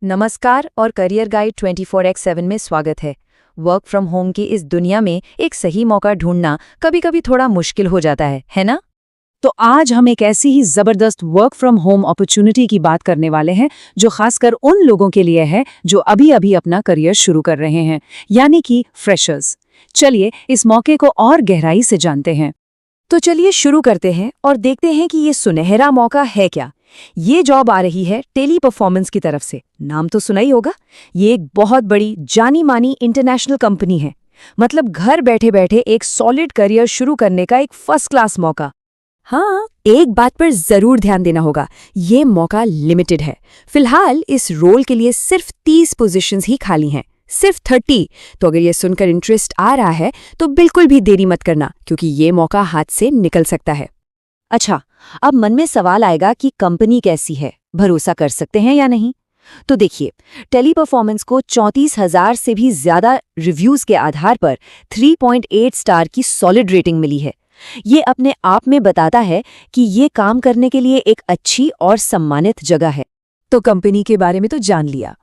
नमस्कार और career guide 24x7 में स्वागत है। वर्क फ्रॉम होम की इस दुनिया में एक सही मौका ढूंढना कभी-कभी थोड़ा मुश्किल हो जाता है ना? तो आज हम एक ऐसी ही जबरदस्त वर्क फ्रॉम होम अपॉर्चुनिटी की बात करने वाले हैं जो खासकर उन लोगों के लिए है जो अभी-अभी अपना करियर शुरू कर रहे हैं, यानी कि फ्रेशर्स। चलिए इस मौके को और गहराई से जानते हैं। तो चलिए शुरू करते हैं और देखते हैं कि ये सुनहरा मौका है क्या। ये जॉब आ रही है टेली परफॉर्मेंस की तरफ से। नाम तो सुना ही होगा। ये एक बहुत बड़ी जानी मानी इंटरनेशनल कंपनी है। मतलब घर बैठे बैठे एक सॉलिड करियर शुरू करने का एक फर्स्ट क्लास मौका। हाँ, एक बात पर जरूर ध्यान देना होगा, ये मौका लिमिटेड है। फिलहाल इस रोल के लिए सिर्फ 30 पोजीशंस ही खाली हैं, सिर्फ 30। तो अगर ये सुनकर इंटरेस्ट आ रहा है तो बिल्कुल भी देरी मत करना, क्योंकि ये मौका हाथ से निकल सकता है। अच्छा, अब मन में सवाल आएगा कि कंपनी कैसी है, भरोसा कर सकते हैं या नहीं? तो देखिए, टेली परफॉर्मेंस को 34,000 से भी ज्यादा रिव्यूज के आधार पर 3.8 स्टार की सॉलिड रेटिंग मिली है। ये अपने आप में बताता है कि ये काम करने के लिए एक अच्छी और सम्मानित जगह है। तो कंपनी के बारे में तो जान लिया।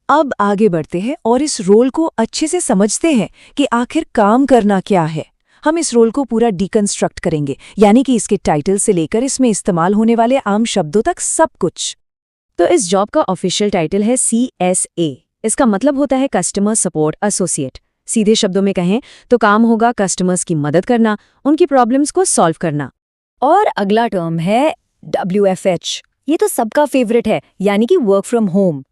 अब आगे बढ़ते हैं और इस रोल को अच्छे से समझते हैं कि आखिर काम करना क्या है। हम इस रोल को पूरा डिकंस्ट्रक्ट करेंगे, यानी कि इसके टाइटल से लेकर इसमें इस्तेमाल होने वाले आम शब्दों तक सब कुछ। तो इस जॉब का ऑफिशियल टाइटल है CSA। इसका मतलब होता है कस्टमर सपोर्ट एसोसिएट। सीधे शब्दों में कहें तो काम होगा कस्टमर्स की मदद करना, उनकी प्रॉब्लम्स को सॉल्व करना। और अगला टर्म है WFH। ये तो सबका फेवरेट है, यानी कि वर्क फ्रॉम होम।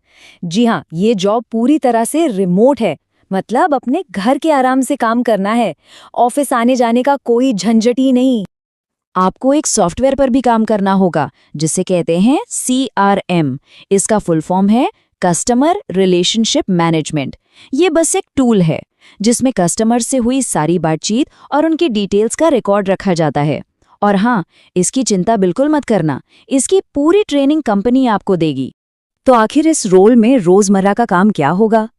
जी हाँ, ये जॉब पूरी तरह से रिमोट है। मतलब अपने घर के आराम से काम करना है। ऑफिस आने जाने का कोई झंझट ही नहीं। आपको एक सॉफ्टवेयर पर भी काम करना होगा, जिसे कहते हैं CRM। इसका फुल फॉर्म है कस्टमर रिलेशनशिप मैनेजमेंट। ये बस एक टूल है जिसमें कस्टमर से हुई सारी बातचीत और उनकी डिटेल्स का रिकॉर्ड रखा जाता है। और हाँ, इसकी चिंता बिल्कुल मत करना, इसकी पूरी ट्रेनिंग कंपनी आपको देगी। तो आखिर इस रोल में रोजमर्रा का काम क्या होगा?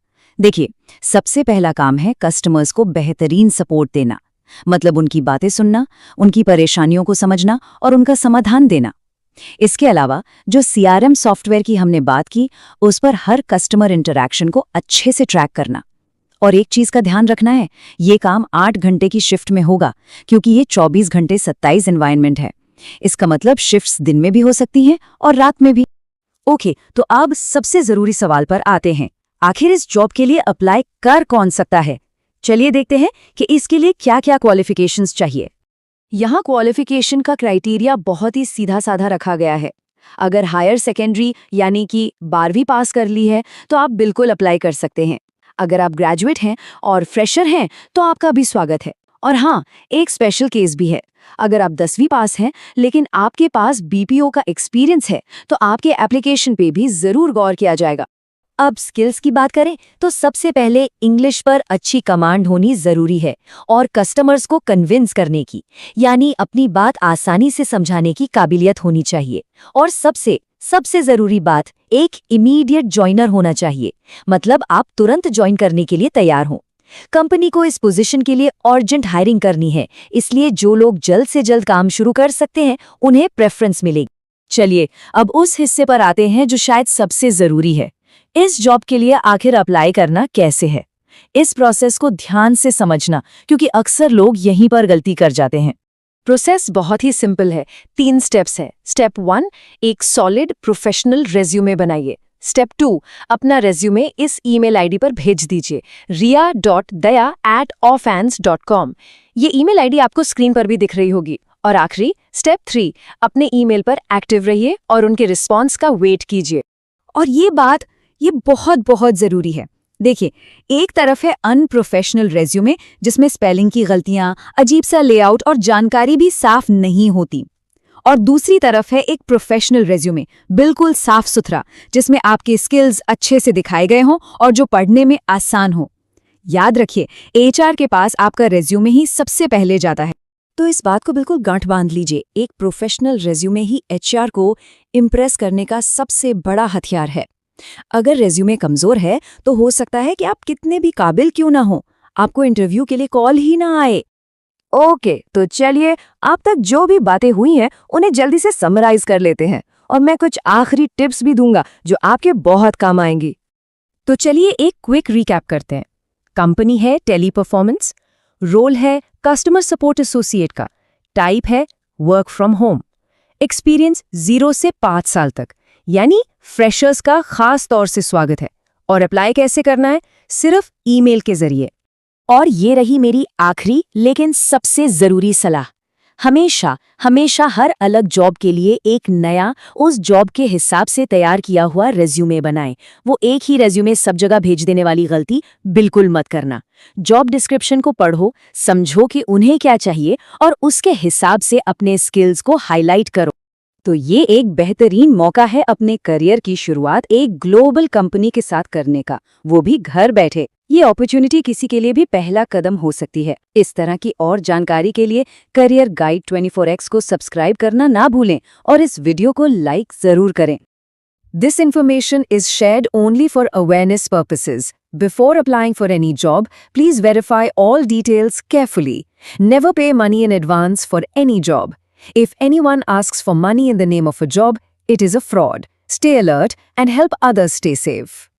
देखिए, सबसे पहला काम है कस्टमर्स को बेहतरीन सपोर्ट देना। मतलब उनकी बातें सुनना, उनकी परेशानियों को समझना और उनका समाधान देना। इसके अलावा जो CRM सॉफ्टवेयर की हमने बात की, उस पर हर कस्टमर इंटरैक्शन को अच्छे से ट्रैक करना। और एक चीज का ध्यान रखना है, ये काम 8 घंटे की शिफ्ट में होगा, क्योंकि ये 24 घंटे 27 एनवायरनमेंट है। इसका मतलब शिफ्ट्स दिन में भी हो सकती हैं और रात में भी। ओके, तो अब सबसे जरूरी सवाल पर आते हैं। आखिर इस जॉब के लिए अप्लाई कर कौन सकता है? चलिए देखते हैं कि इसके लिए क्या-क्या क्वालिफिकेशंस चाहिए। यहाँ क्वालिफिकेशन का क्राइटेरिया बहुत ही सीधा साधा रखा गया है। अगर हायर सेकेंडरी यानी कि 12वीं पास कर ली है तो आप बिल्कुल अप्लाई कर सकते हैं। अगर आप ग्रेजुएट हैं और फ्रेशर हैं तो आपका भी स्वागत है। और हाँ, एक स्पेशल केस भी है। अगर आप 10वीं पास हैं लेकिन आपके पास BPO का एक्सपीरियंस है तो आपके एप्लीकेशन पे भी जरूर गौर किया जाएगा। अब स्किल्स की बात करें तो सबसे पहले इंग्लिश पर अच्छी कमांड होनी जरूरी है और कस्टमर्स को कन्विंस करने की, यानी अपनी बात आसानी से समझाने की काबिलियत होनी चाहिए। और सबसे जरूरी बात, एक इमीडिएट जॉइनर होना चाहिए। मतलब आप तुरंत ज्वाइन करने के लिए तैयार हों। कंपनी को इस पोजीशन के लिए अर्जेंट हायरिंग करनी है, इसलिए जो लोग जल्द से जल्द काम शुरू कर सकते हैं उन्हें प्रेफरेंस मिलेगी। चलिए अब उस हिस्से पर आते हैं जो शायद सबसे जरूरी है। इस जॉब के लिए आखिर अप्लाई करना कैसे है? इस प्रोसेस को ध्यान से समझना, क्योंकि अक्सर लोग यहीं पर गलती कर जाते हैं। प्रोसेस बहुत ही सिंपल है, 3 स्टेप्स है। स्टेप 1, एक सॉलिड प्रोफेशनल रेज्यूमे बनाइए। स्टेप 2, अपना रेज्यूमे इस ईमेल आईडी पर भेज दीजिए, ria.daya@offhands.com। ये ईमेल आईडी आपको स्क्रीन पर भी दिख रही होगी। और आखिरी स्टेप 3, अपने ईमेल पर एक्टिव रहिए और उनके रिस्पॉन्स का वेट कीजिए। और ये बहुत जरूरी है। देखिए, एक तरफ है अनप्रोफेशनल रेज्यूमे जिसमें स्पेलिंग की गलतियां, अजीब सा लेआउट और जानकारी भी साफ नहीं होती। और दूसरी तरफ है एक प्रोफेशनल रेज्यूमे, बिल्कुल साफ सुथरा, जिसमें आपके स्किल्स अच्छे से दिखाए गए हों और जो पढ़ने में आसान हो। याद रखिए, HR के पास आपका रेज्यूमे ही सबसे पहले जाता है। तो इस बात को बिल्कुल गांठ बांध लीजिए, एक प्रोफेशनल रेज्यूमे ही HR को इम्प्रेस करने का सबसे बड़ा हथियार है। अगर रेज्यूमे कमजोर है तो हो सकता है कि आप कितने भी काबिल क्यों ना हो, आपको इंटरव्यू के लिए कॉल ही ना आए। ओके, तो चलिए अब तक जो भी बातें हुई हैं उन्हें जल्दी से समराइज कर लेते हैं और मैं कुछ आखिरी टिप्स भी दूंगा जो आपके बहुत काम आएंगी। तो चलिए एक क्विक रिकैप करते हैं। कंपनी है टेली परफॉर्मेंस, रोल है कस्टमर सपोर्ट एसोसिएट का, टाइप है वर्क फ्रॉम होम, एक्सपीरियंस 0 से 5 साल तक, यानी फ्रेशर्स का खास तौर से स्वागत है। और अप्लाई कैसे करना है? सिर्फ ईमेल के जरिए। और ये रही मेरी आखिरी लेकिन सबसे जरूरी सलाह। हमेशा हमेशा हर अलग जॉब के लिए एक नया, उस जॉब के हिसाब से तैयार किया हुआ रेज्यूमे बनाएं। वो एक ही रेज्यूमे सब जगह भेज देने वाली गलती बिल्कुल मत करना। जॉब डिस्क्रिप्शन को पढ़ो, समझो कि उन्हें क्या चाहिए और उसके हिसाब से अपने स्किल्स को हाईलाइट करो। तो ये एक बेहतरीन मौका है अपने करियर की शुरुआत एक ग्लोबल कंपनी के साथ करने का, वो भी घर बैठे। ये अपॉर्चुनिटी किसी के लिए भी पहला कदम हो सकती है। इस तरह की और जानकारी के लिए करियर गाइड 24x को सब्सक्राइब करना ना भूलें और इस वीडियो को लाइक जरूर करें। This information is shared only for awareness purposes. Before applying for any job, please verify all details carefully. Never pay money in advance for any job. If anyone asks for money in the name of a job, it is a fraud. Stay alert and help others stay safe.